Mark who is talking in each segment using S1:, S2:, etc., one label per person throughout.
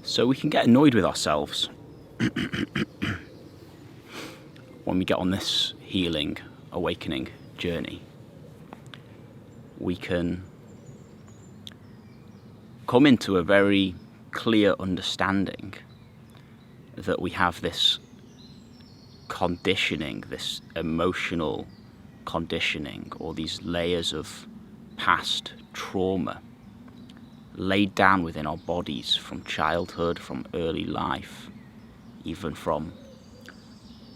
S1: So we can get annoyed with ourselves when we get on this healing, awakening journey. We can come into a very clear understanding that we have this conditioning, this emotional conditioning, or these layers of past trauma laid down within our bodies from childhood, from early life, even from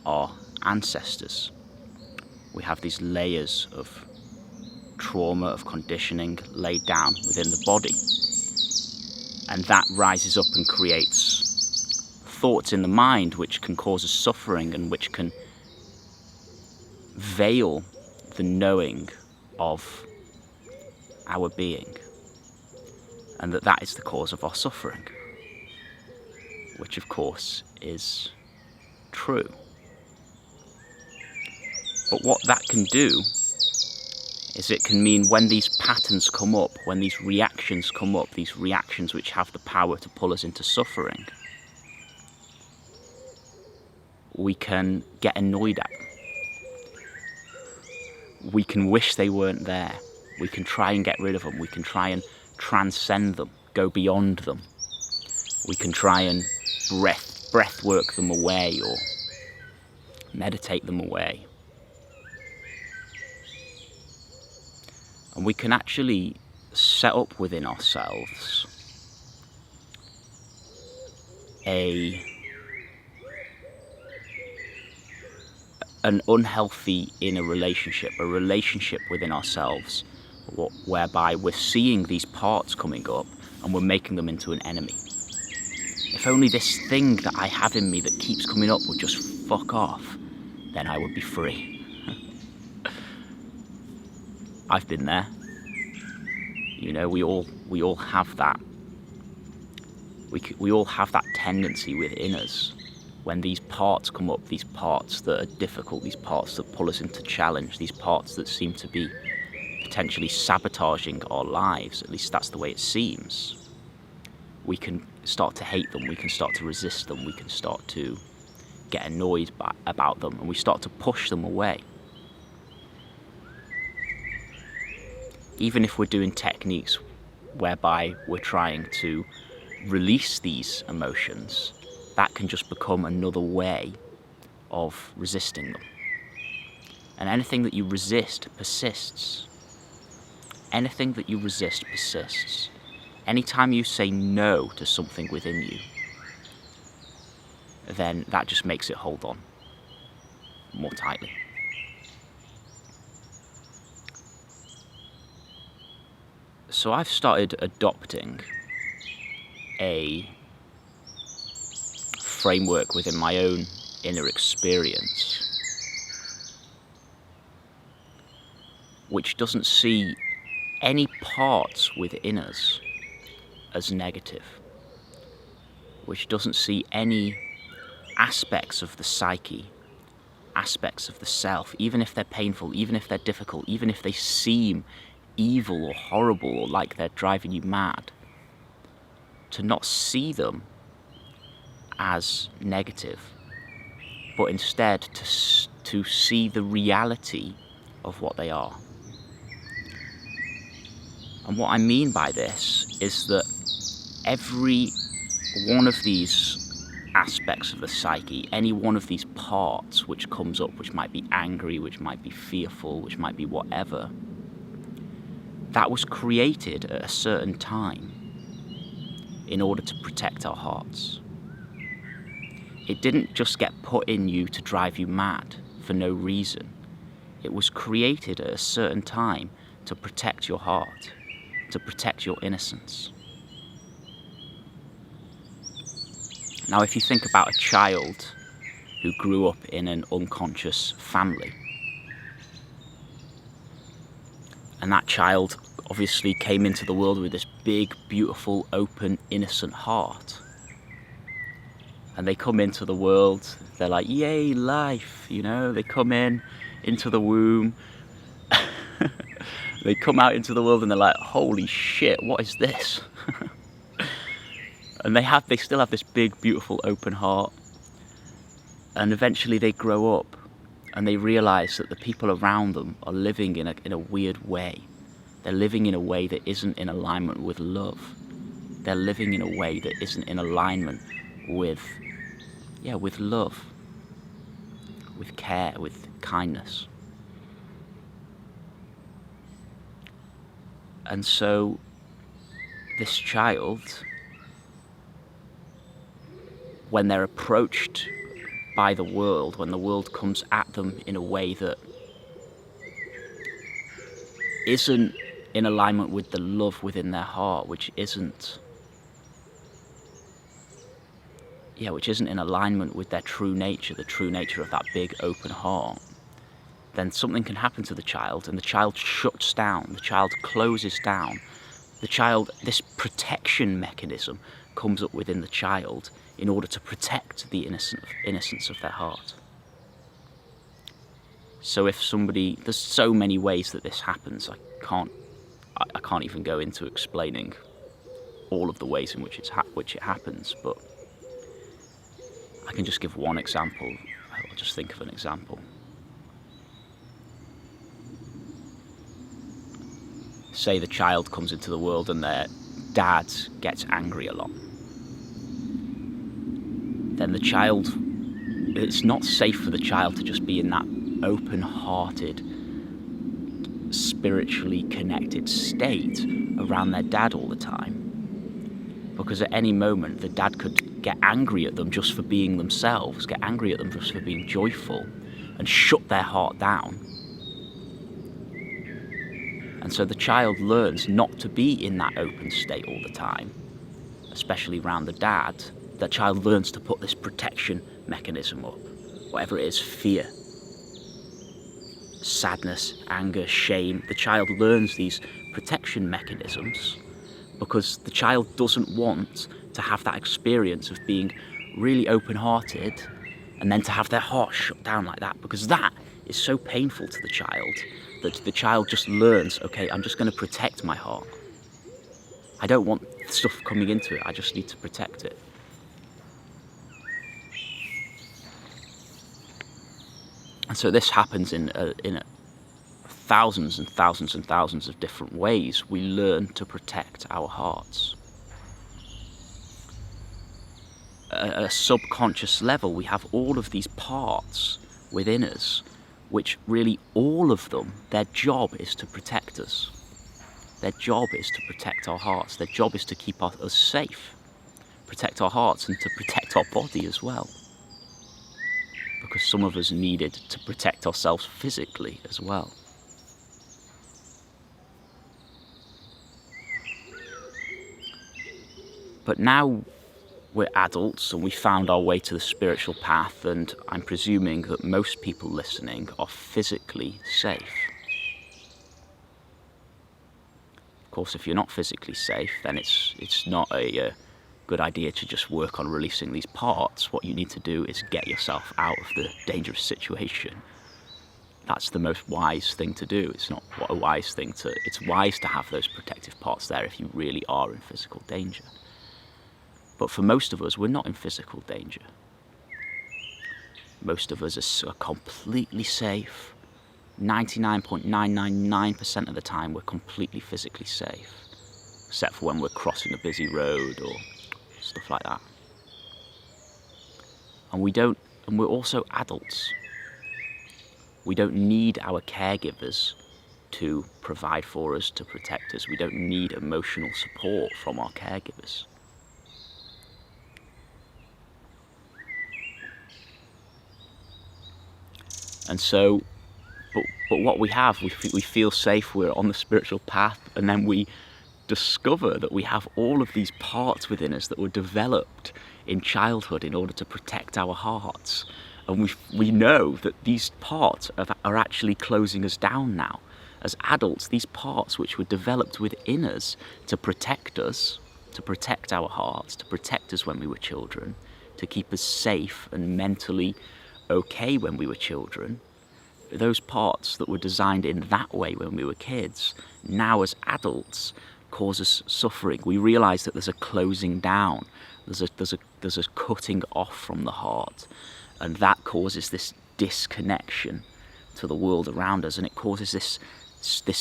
S1: our ancestors. We have these layers of trauma, of conditioning laid down within the body. And that rises up and creates thoughts in the mind which can cause us suffering and which can veil the knowing of our being. And that is the cause of our suffering, which of course is true. But what that can do is it can mean when these patterns come up, when these reactions come up, these reactions which have the power to pull us into suffering, we can get annoyed at. We can wish they weren't there. We can try and get rid of them. We can try and transcend them, go beyond them. We can try and breath work them away or meditate them away. And we can actually set up within ourselves an unhealthy inner relationship, a relationship within ourselves whereby we're seeing these parts coming up and we're making them into an enemy. If only this thing that I have in me that keeps coming up would just fuck off, then I would be free. I've been there. You know, we all have that. We all have that tendency within us when these parts come up, these parts that are difficult, these parts that pull us into challenge, these parts that seem to be potentially sabotaging our lives, at least that's the way it seems. We can start to hate them, we can start to resist them, we can start to get annoyed about them, and we start to push them away. Even if we're doing techniques whereby we're trying to release these emotions, that can just become another way of resisting them. And anything that you resist persists. Anything that you resist persists. Anytime you say no to something within you, then that just makes it hold on more tightly. So I've started adopting a framework within my own inner experience which doesn't see any parts within us as negative, which doesn't see any aspects of the psyche, aspects of the self, even if they're painful, even if they're difficult, even if they seem evil or horrible or like they're driving you mad, to not see them as negative, but instead to see the reality of what they are. And what I mean by this is that every one of these aspects of the psyche, any one of these parts which comes up, which might be angry, which might be fearful, which might be whatever, that was created at a certain time in order to protect our hearts. It didn't just get put in you to drive you mad for no reason. It was created at a certain time to protect your heart, to protect your innocence. Now, if you think about a child who grew up in an unconscious family, and that child obviously came into the world with this big, beautiful, open, innocent heart. And they come into the world, they're like, yay, life, you know, they come into the womb, they come out into the world and they're like, holy shit, what is this? And they still have this big, beautiful, open heart. And eventually they grow up and they realise that the people around them are living in a weird way. They're living in a way that isn't in alignment with love. They're living in a way that isn't in alignment with love, with care, with kindness. And so this child, when they're approached by the world, when the world comes at them in a way that isn't in alignment with the love within their heart, which isn't in alignment with their true nature, the true nature of that big open heart, then something can happen to the child, and the child shuts down, the child closes down. This protection mechanism comes up within the child in order to protect the innocence of their heart. So there's so many ways that this happens. I can't even go into explaining all of the ways in which it happens, but I can just give one example. I'll just think of an example. Say the child comes into the world and their dad gets angry a lot. Then it's not safe for the child to just be in that open-hearted, spiritually connected state around their dad all the time. Because at any moment, the dad could get angry at them just for being themselves, get angry at them just for being joyful, and shut their heart down. And so the child learns not to be in that open state all the time, especially around the dad. The child learns to put this protection mechanism up, whatever it is, fear, sadness, anger, shame. The child learns these protection mechanisms because the child doesn't want to have that experience of being really open-hearted and then to have their heart shut down like that, because that is so painful to the child that the child just learns, okay, I'm just going to protect my heart. I don't want stuff coming into it, I just need to protect it. And so this happens in thousands and thousands and thousands of different ways. We learn to protect our hearts. At a subconscious level, we have all of these parts within us, which really all of them, their job is to protect us. Their job is to protect our hearts. Their job is to keep us safe, protect our hearts and to protect our body as well. Because some of us needed to protect ourselves physically as well. But now we're adults and we found our way to the spiritual path, and I'm presuming that most people listening are physically safe. Of course, if you're not physically safe, then it's not a good idea to just work on releasing these parts. What you need to do is get yourself out of the dangerous situation. That's the most wise thing to do. It's wise to have those protective parts there if you really are in physical danger. But for most of us, we're not in physical danger. Most of us are completely safe. 99.999% of the time, we're completely physically safe, except for when we're crossing a busy road or stuff like that. And we're also adults. We don't need our caregivers to provide for us, to protect us. We don't need emotional support from our caregivers. And so, but what we have, we feel safe, we're on the spiritual path, and then we discover that we have all of these parts within us that were developed in childhood in order to protect our hearts. And we know that these parts are actually closing us down now. As adults, these parts which were developed within us to protect us, to protect our hearts, to protect us when we were children, to keep us safe and mentally okay when we were children, those parts that were designed in that way when we were kids, now as adults causes suffering. We realise that there's a closing down, there's a cutting off from the heart, and that causes this disconnection to the world around us, and it causes this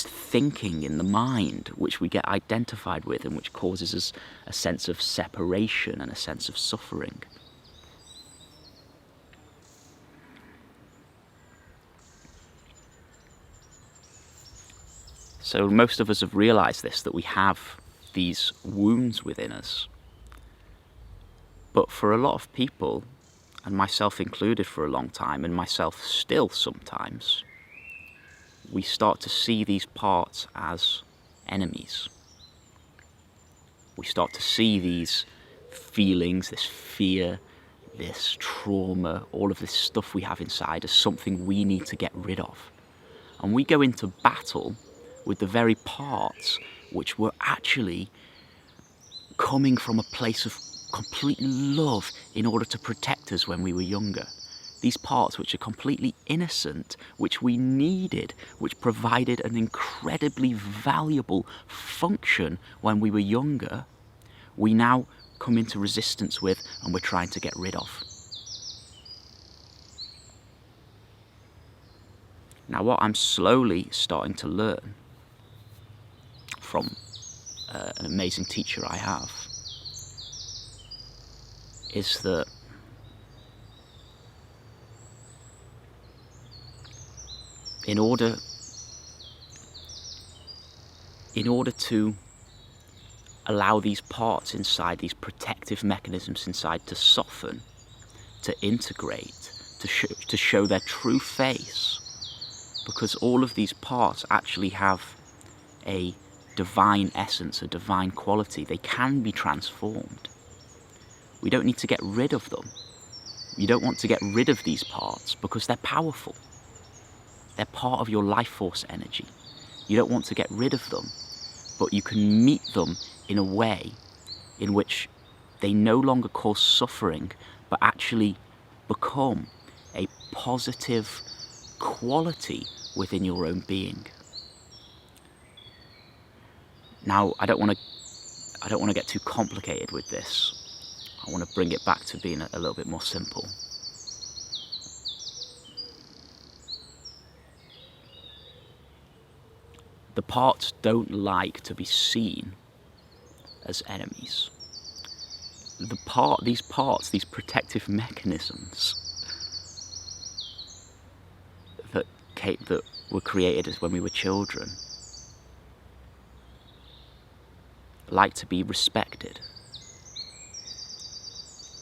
S1: thinking in the mind which we get identified with, and which causes us a sense of separation and a sense of suffering. So most of us have realised this, that we have these wounds within us. But for a lot of people, and myself included for a long time, and myself still sometimes, we start to see these parts as enemies. We start to see these feelings, this fear, this trauma, all of this stuff we have inside as something we need to get rid of. And we go into battle with the very parts which were actually coming from a place of complete love in order to protect us when we were younger. These parts which are completely innocent, which we needed, which provided an incredibly valuable function when we were younger, we now come into resistance with, and we're trying to get rid of. Now, what I'm slowly starting to learn from an amazing teacher I have is that in order to allow these parts inside, these protective mechanisms inside, to soften, to integrate, to show their true face, because all of these parts actually have a divine essence, a divine quality. They can be transformed. We don't need to get rid of them. You don't want to get rid of these parts because they're powerful. They're part of your life force energy. You don't want to get rid of them, but you can meet them in a way in which they no longer cause suffering, but actually become a positive quality within your own being. Now, I don't want to get too complicated with this. I want to bring it back to being a little bit more simple. The parts don't like to be seen as enemies. These parts, these protective mechanisms that were created as when we were children, like to be respected.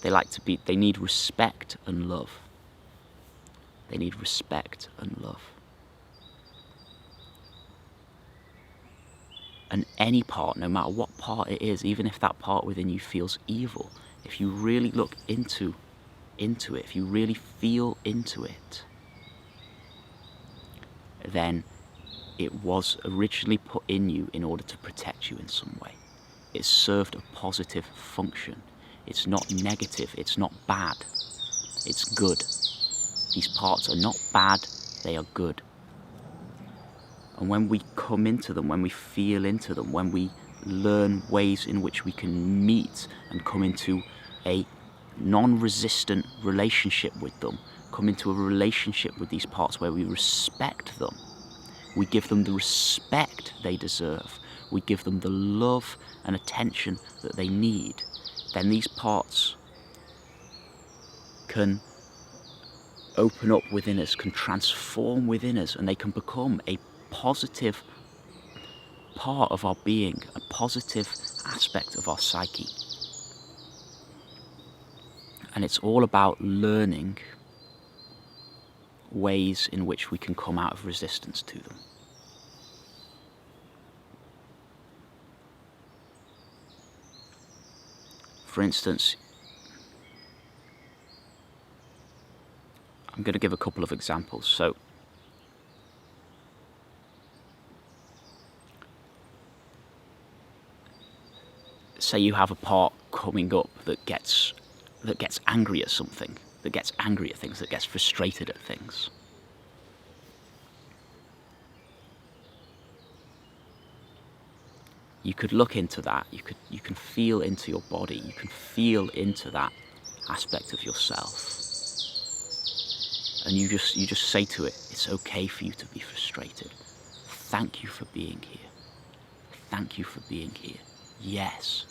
S1: They need respect and love. They need respect and love. And any part, no matter what part it is, even if that part within you feels evil, if you really look into it, if you really feel into it, then it was originally put in you in order to protect you in some way. It served a positive function. It's not negative, it's not bad, it's good. These parts are not bad, they are good. And when we come into them, when we feel into them, when we learn ways in which we can meet and come into a non-resistant relationship with them, come into a relationship with these parts where we respect them, we give them the respect they deserve, we give them the love and attention that they need, then these parts can open up within us, can transform within us, and they can become a positive part of our being, a positive aspect of our psyche. And it's all about learning ways in which we can come out of resistance to them. For instance, I'm going to give a couple of examples. So, say you have a part coming up that gets angry at something, that gets angry at things, that gets frustrated at things. you could look into that. You can feel into your body. You can feel into that aspect of yourself. And you just say to it, it's okay for you to be frustrated. Thank you for being here. Thank you for being here. Yes.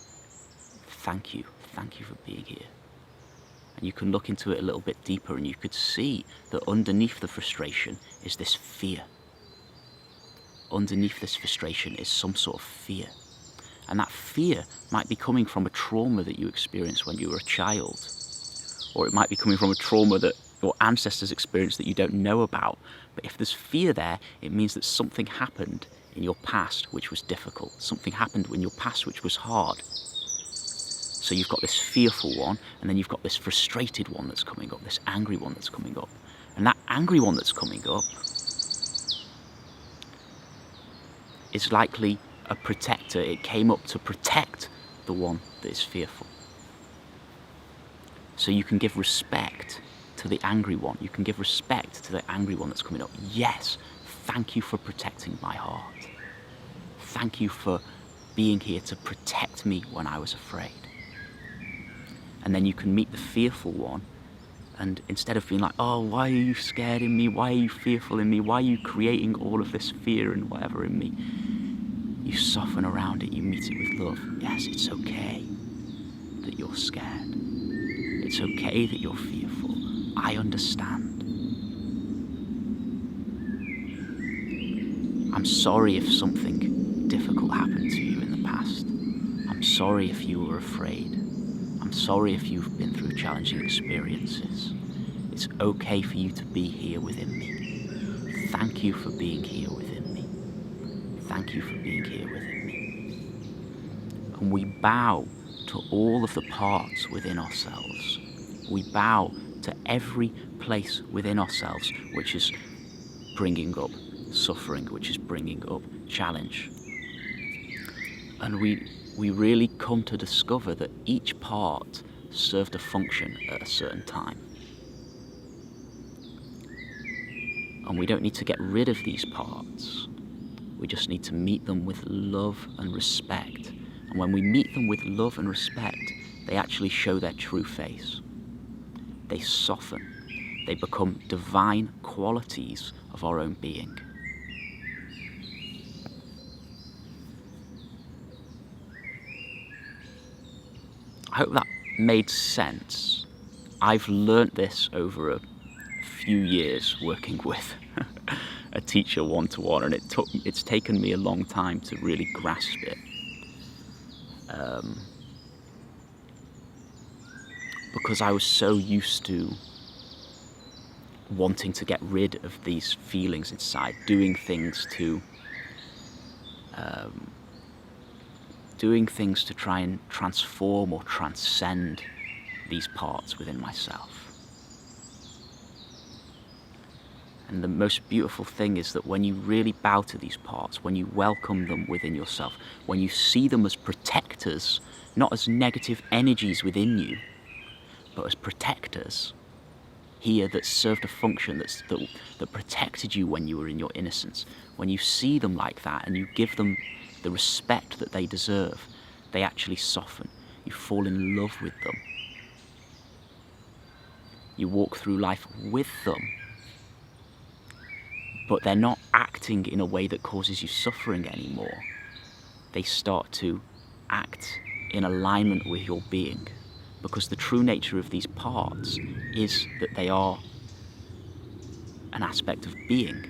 S1: Thank you. Thank you for being here. And you can look into it a little bit deeper, and you could see that underneath the frustration is this fear. Underneath this frustration is some sort of fear. And that fear might be coming from a trauma that you experienced when you were a child. Or it might be coming from a trauma that your ancestors experienced that you don't know about. But if there's fear there, it means that something happened in your past which was difficult. Something happened in your past which was hard. So you've got this fearful one, and then you've got this frustrated one that's coming up, this angry one that's coming up. And that angry one that's coming up is likely a protector. It came up to protect the one that is fearful. So you can give respect to the angry one. You can give respect to the angry one that's coming up. Yes, thank you for protecting my heart. Thank you for being here to protect me when I was afraid. And then you can meet the fearful one, and instead of being like, oh, why are you scared in me? Why are you fearful in me? Why are you creating all of this fear and whatever in me? You soften around it, you meet it with love. Yes, it's okay that you're scared. It's okay that you're fearful. I understand. I'm sorry if something difficult happened to you in the past. I'm sorry if you were afraid. I'm sorry if you've been through challenging experiences. It's okay for you to be here within me. Thank you for being here within me. Thank you for being here within me. And we bow to all of the parts within ourselves. We bow to every place within ourselves which is bringing up suffering, which is bringing up challenge. And we really come to discover that each part served a function at a certain time. And we don't need to get rid of these parts. We just need to meet them with love and respect. And when we meet them with love and respect, they actually show their true face. They soften. They become divine qualities of our own being. I hope that made sense. I've learnt this over a few years working with a teacher one-to-one, and it's taken me a long time to really grasp it. Because I was so used to wanting to get rid of these feelings inside, doing things to try and transform or transcend these parts within myself. And the most beautiful thing is that when you really bow to these parts, when you welcome them within yourself, when you see them as protectors, not as negative energies within you, but as protectors here that served a function that protected you when you were in your innocence. When you see them like that and you give them the respect that they deserve, they actually soften. You fall in love with them. You walk through life with them, but they're not acting in a way that causes you suffering anymore. They start to act in alignment with your being, because the true nature of these parts is that they are an aspect of being.